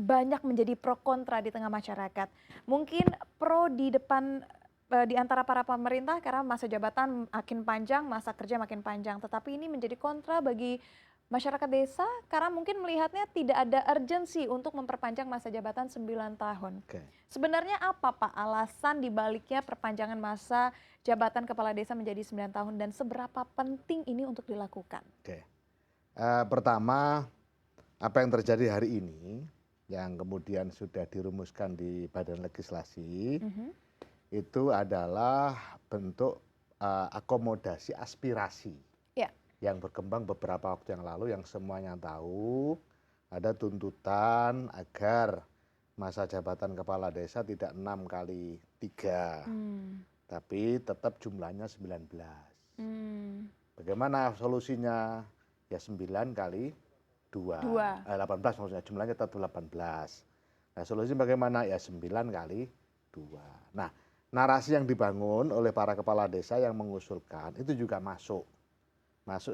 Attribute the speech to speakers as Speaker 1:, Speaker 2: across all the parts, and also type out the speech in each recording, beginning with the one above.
Speaker 1: banyak menjadi pro kontra di tengah masyarakat. Mungkin pro di depan di antara para pemerintah karena masa jabatan makin panjang, masa kerja makin panjang. Tetapi ini menjadi kontra bagi masyarakat desa karena mungkin melihatnya tidak ada urgensi untuk memperpanjang masa jabatan 9 tahun.
Speaker 2: Oke,
Speaker 1: Sebenarnya apa Pak alasan dibaliknya perpanjangan masa jabatan kepala desa menjadi 9 tahun dan seberapa penting ini untuk dilakukan?
Speaker 2: oke. Pertama, apa yang terjadi hari ini, yang kemudian sudah dirumuskan di Badan Legislasi,
Speaker 1: Mhm.
Speaker 2: itu adalah bentuk akomodasi aspirasi
Speaker 1: Ya.
Speaker 2: yang berkembang beberapa waktu yang lalu, yang semuanya tahu ada tuntutan agar masa jabatan kepala desa tidak 6 kali 3,
Speaker 1: Hmm.
Speaker 2: tapi tetap jumlahnya 19.
Speaker 1: Hmm.
Speaker 2: Bagaimana solusinya? Ya 9 kali 2,
Speaker 1: Dua.
Speaker 2: 18 maksudnya, jumlahnya tetap 18. Nah solusi bagaimana? Ya 9 kali 2. Nah narasi yang dibangun oleh para kepala desa yang mengusulkan itu juga masuk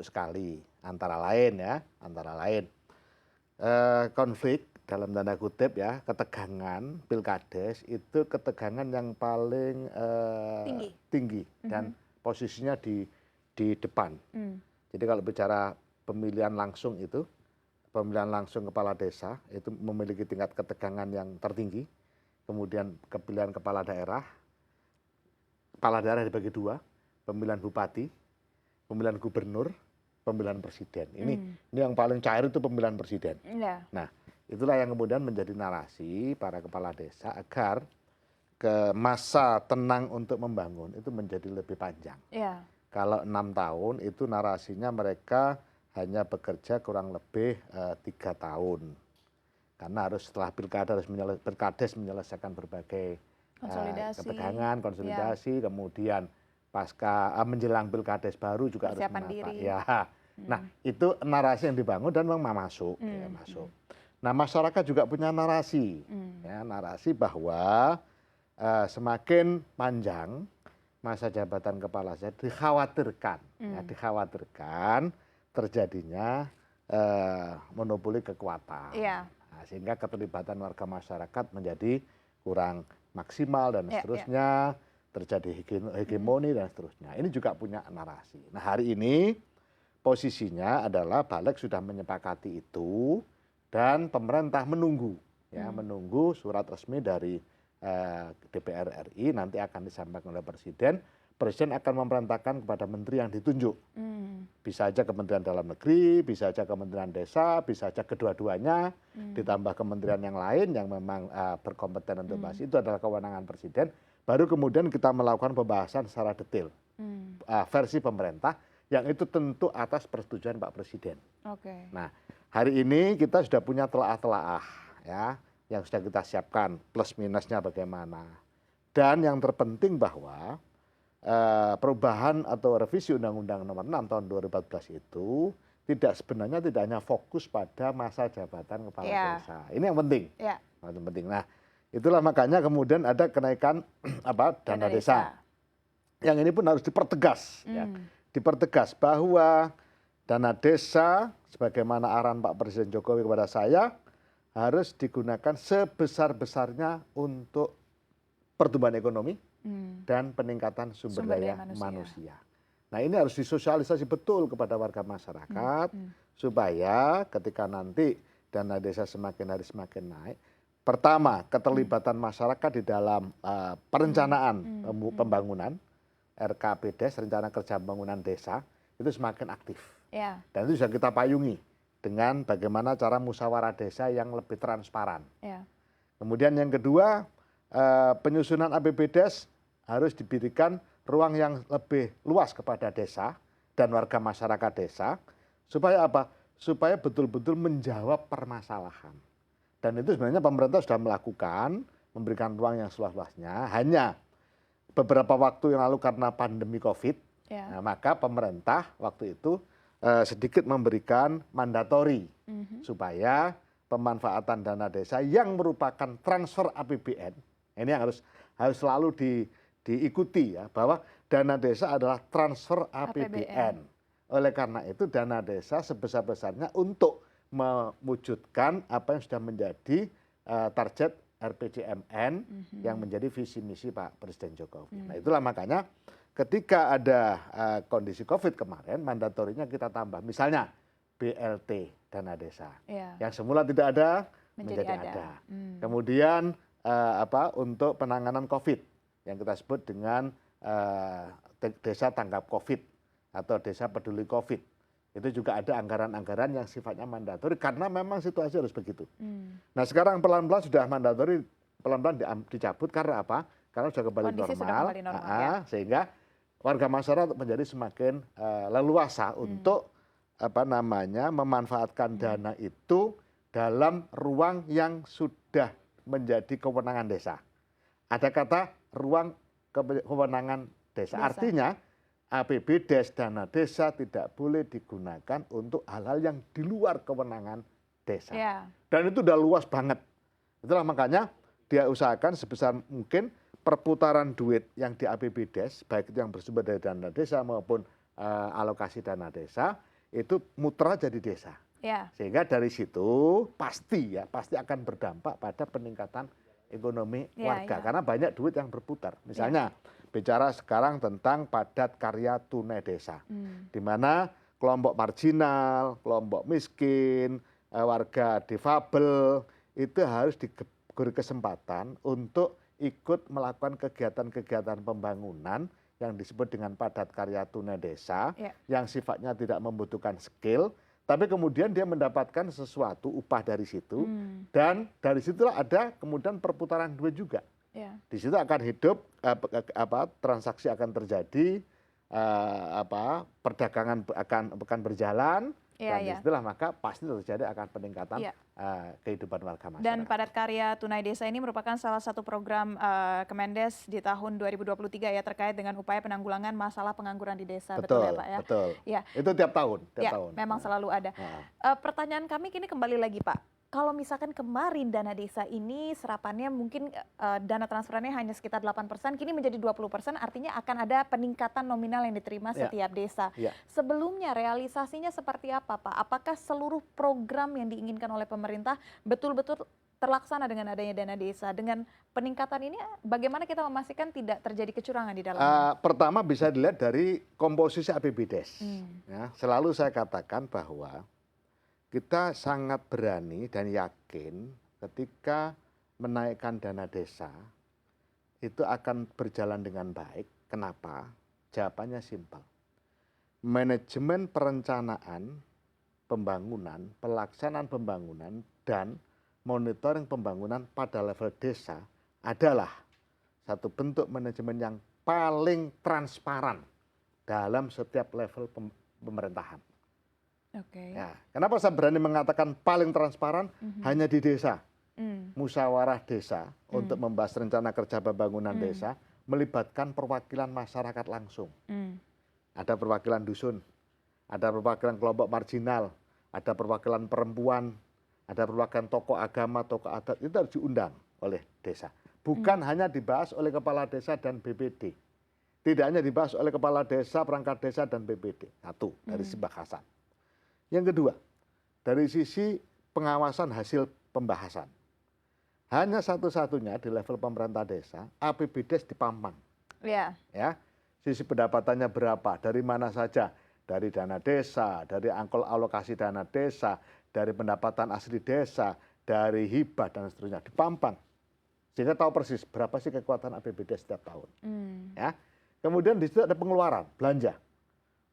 Speaker 2: sekali, antara lain ya, konflik dalam tanda kutip ya, ketegangan pilkades itu ketegangan yang paling
Speaker 1: Tinggi.
Speaker 2: tinggi dan
Speaker 1: Mhm.
Speaker 2: posisinya di depan.
Speaker 1: Hmm.
Speaker 2: Jadi kalau bicara pemilihan langsung itu, pemilihan langsung kepala desa itu memiliki tingkat ketegangan yang tertinggi. Kemudian pemilihan kepala daerah dibagi 2, pemilihan bupati, pemilihan gubernur, pemilihan presiden. Ini
Speaker 1: Hmm.
Speaker 2: yang paling cair itu pemilihan presiden.
Speaker 1: Ya.
Speaker 2: Nah, itulah yang kemudian menjadi narasi para kepala desa agar ke masa tenang untuk membangun itu menjadi lebih panjang.
Speaker 1: Ya.
Speaker 2: Kalau 6 tahun itu narasinya mereka hanya bekerja kurang lebih 3 tahun. Karena harus setelah pilkades menyelesaikan berbagai
Speaker 1: Konsolidasi.
Speaker 2: ketegangan,
Speaker 1: Ya.
Speaker 2: konsolidasi, kemudian pasca menjelang pilkades baru juga harus
Speaker 1: Persiapan
Speaker 2: menata.
Speaker 1: diri.
Speaker 2: Ya, nah
Speaker 1: Hmm.
Speaker 2: itu narasi yang dibangun dan memang masuk, ya,
Speaker 1: Hmm.
Speaker 2: masuk. Nah masyarakat juga punya narasi,
Speaker 1: Hmm.
Speaker 2: ya, narasi bahwa semakin panjang masa jabatan kepala desa dikhawatirkan, ya,
Speaker 1: Hmm.
Speaker 2: dikhawatirkan terjadinya monopoli kekuatan.
Speaker 1: Iya.
Speaker 2: Nah, sehingga keterlibatan warga masyarakat menjadi kurang maksimal dan
Speaker 1: Ya, ya.
Speaker 2: seterusnya, terjadi hegemoni dan seterusnya. Ini juga punya narasi. Nah hari ini posisinya adalah Balik sudah menyepakati itu dan pemerintah menunggu, ya,
Speaker 1: Hmm.
Speaker 2: menunggu surat resmi dari DPR RI nanti akan disampaikan oleh Presiden. Presiden akan memerintahkan kepada menteri yang ditunjuk.
Speaker 1: Hmm.
Speaker 2: Bisa aja Kementerian Dalam Negeri, bisa aja Kementerian Desa, bisa aja kedua-duanya, ditambah kementerian yang lain yang memang berkompeten untuk bahas. Itu adalah kewenangan Presiden. Baru kemudian kita melakukan pembahasan secara detail
Speaker 1: Hmm.
Speaker 2: versi pemerintah, yang itu tentu atas persetujuan Pak Presiden.
Speaker 1: Oke.
Speaker 2: Nah hari ini kita sudah punya telaah-telaah ya, yang sudah kita siapkan plus minusnya bagaimana. Dan yang terpenting bahwa perubahan atau revisi Undang-Undang Nomor 6 Tahun 2014 itu sebenarnya tidak hanya fokus pada masa jabatan kepala
Speaker 1: Ya.
Speaker 2: desa. Ini yang penting.
Speaker 1: Ya.
Speaker 2: Yang penting. Nah, itulah makanya kemudian ada kenaikan dana desa. Yang ini pun harus dipertegas, ya. Dipertegas bahwa dana desa sebagaimana arahan Pak Presiden Jokowi kepada saya harus digunakan sebesar-besarnya untuk pertumbuhan ekonomi dan peningkatan sumber daya manusia. Nah ini harus disosialisasi betul kepada warga masyarakat supaya ketika nanti dana desa semakin hari semakin naik, pertama keterlibatan masyarakat di dalam perencanaan pembangunan RKPDes, Rencana Kerja Pembangunan Desa, itu semakin aktif.
Speaker 1: Ya.
Speaker 2: Dan itu sudah kita payungi dengan bagaimana cara musyawarah desa yang lebih transparan.
Speaker 1: Ya.
Speaker 2: Kemudian yang kedua, penyusunan APBDes harus diberikan ruang yang lebih luas kepada desa dan warga masyarakat desa, supaya apa? Supaya betul-betul menjawab permasalahan. Dan itu sebenarnya pemerintah sudah melakukan, memberikan ruang yang seluas-luasnya. Hanya beberapa waktu yang lalu karena pandemi COVID, nah, maka pemerintah waktu itu sedikit memberikan mandatori supaya pemanfaatan dana desa yang merupakan transfer APBN, ini yang harus selalu diikuti ya, bahwa dana desa adalah transfer APBN. Oleh karena itu dana desa sebesar-besarnya untuk mewujudkan apa yang sudah menjadi target RPJMN yang menjadi visi misi Pak Presiden Jokowi. Nah itulah makanya ketika ada kondisi COVID kemarin, mandatorinya kita tambah. Misalnya BLT dana desa, yang semula tidak ada menjadi ada. Kemudian untuk penanganan COVID yang kita sebut dengan desa tanggap COVID atau desa peduli COVID. Itu juga ada anggaran-anggaran yang sifatnya mandatori karena memang situasi harus begitu. Nah sekarang pelan-pelan sudah mandatori, pelan-pelan dicabut karena apa? Karena sudah kembali
Speaker 1: Kondisi
Speaker 2: normal,
Speaker 1: sudah kembali normal,
Speaker 2: sehingga warga masyarakat menjadi semakin leluasa untuk memanfaatkan dana itu dalam ruang yang sudah menjadi kewenangan desa. Ada kata ruang kewenangan desa. Artinya APBDes dana desa tidak boleh digunakan untuk hal-hal yang di luar kewenangan desa. Dan itu udah luas banget. Itulah makanya dia usahakan sebesar mungkin perputaran duit yang di APBDes, baik itu yang bersumber dari dana desa maupun alokasi dana desa, itu mutra jadi desa. Sehingga dari situ pasti akan berdampak pada peningkatan ekonomi warga. Karena banyak duit yang berputar. Misalnya bicara sekarang tentang padat karya tunai desa, di mana kelompok marginal, kelompok miskin, warga difabel itu harus diberi kesempatan untuk ikut melakukan kegiatan-kegiatan pembangunan yang disebut dengan padat karya tunai desa, yang sifatnya tidak membutuhkan skill, tapi kemudian dia mendapatkan sesuatu upah dari situ, dan dari situlah ada kemudian perputaran duit juga. Di situ akan hidup, transaksi akan terjadi, perdagangan akan berjalan, dan disitulah maka pasti terjadi akan peningkatan kehidupan warga masyarakat.
Speaker 1: Dan padat karya tunai desa ini merupakan salah satu program Kemendes di tahun 2023 ya, terkait dengan upaya penanggulangan masalah pengangguran di desa. Betul ya Pak ya?
Speaker 2: Betul. Itu tiap tahun.
Speaker 1: Memang selalu ada. Pertanyaan kami kini kembali lagi Pak. Kalau misalkan kemarin dana desa ini serapannya mungkin dana transferannya hanya sekitar 8%, kini menjadi 20%, artinya akan ada peningkatan nominal yang diterima setiap desa. Sebelumnya realisasinya seperti apa Pak? Apakah seluruh program yang diinginkan oleh pemerintah betul-betul terlaksana dengan adanya dana desa? Dengan peningkatan ini bagaimana kita memastikan tidak terjadi kecurangan di dalamnya?
Speaker 2: Pertama bisa dilihat dari komposisi APBDes. Selalu saya katakan bahwa kita sangat berani dan yakin ketika menaikkan dana desa itu akan berjalan dengan baik. Kenapa? Jawabannya simpel. Manajemen perencanaan pembangunan, pelaksanaan pembangunan, dan monitoring pembangunan pada level desa adalah satu bentuk manajemen yang paling transparan dalam setiap level pemerintahan. Kenapa saya berani mengatakan paling transparan? Hanya di desa. Musyawarah desa untuk membahas rencana kerja pembangunan desa melibatkan perwakilan masyarakat langsung. Ada perwakilan dusun, ada perwakilan kelompok marginal, ada perwakilan perempuan, ada perwakilan tokoh agama, tokoh adat, itu harus diundang oleh desa. Bukan hanya dibahas oleh kepala desa dan BPD. Tidak hanya dibahas oleh kepala desa, perangkat desa, dan BPD. Satu, dari sisi bahasan. Yang kedua, dari sisi pengawasan hasil pembahasan. Hanya satu-satunya di level pemerintah desa, APBDes dipampang. Sisi pendapatannya berapa, dari mana saja. Dari dana desa, dari alokasi dana desa, dari pendapatan asli desa, dari hibah, dan seterusnya. Dipampang. Sehingga tahu persis berapa sih kekuatan APBDes setiap tahun. Kemudian di situ ada pengeluaran, belanja.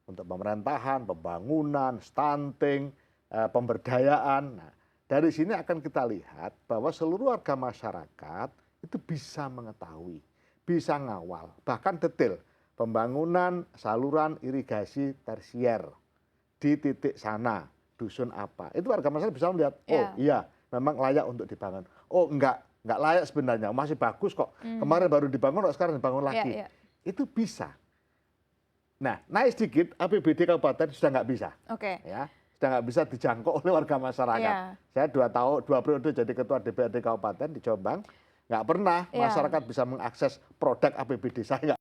Speaker 2: Untuk pemerintahan, pembangunan, stunting, pemberdayaan. Nah, dari sini akan kita lihat bahwa seluruh warga masyarakat itu bisa mengetahui, bisa ngawal, bahkan detail pembangunan saluran irigasi tersier di titik sana, dusun apa. Itu warga masyarakat bisa melihat, oh iya memang layak untuk dibangun. Oh enggak layak sebenarnya, masih bagus kok. Kemarin baru dibangun, kok sekarang dibangun lagi. Itu bisa. Nah, naik sedikit APBD kabupaten sudah nggak bisa, sudah nggak bisa dijangkau oleh warga masyarakat. Saya 2 periode jadi ketua DPRD kabupaten di Jombang, nggak pernah masyarakat bisa mengakses produk APBD saya.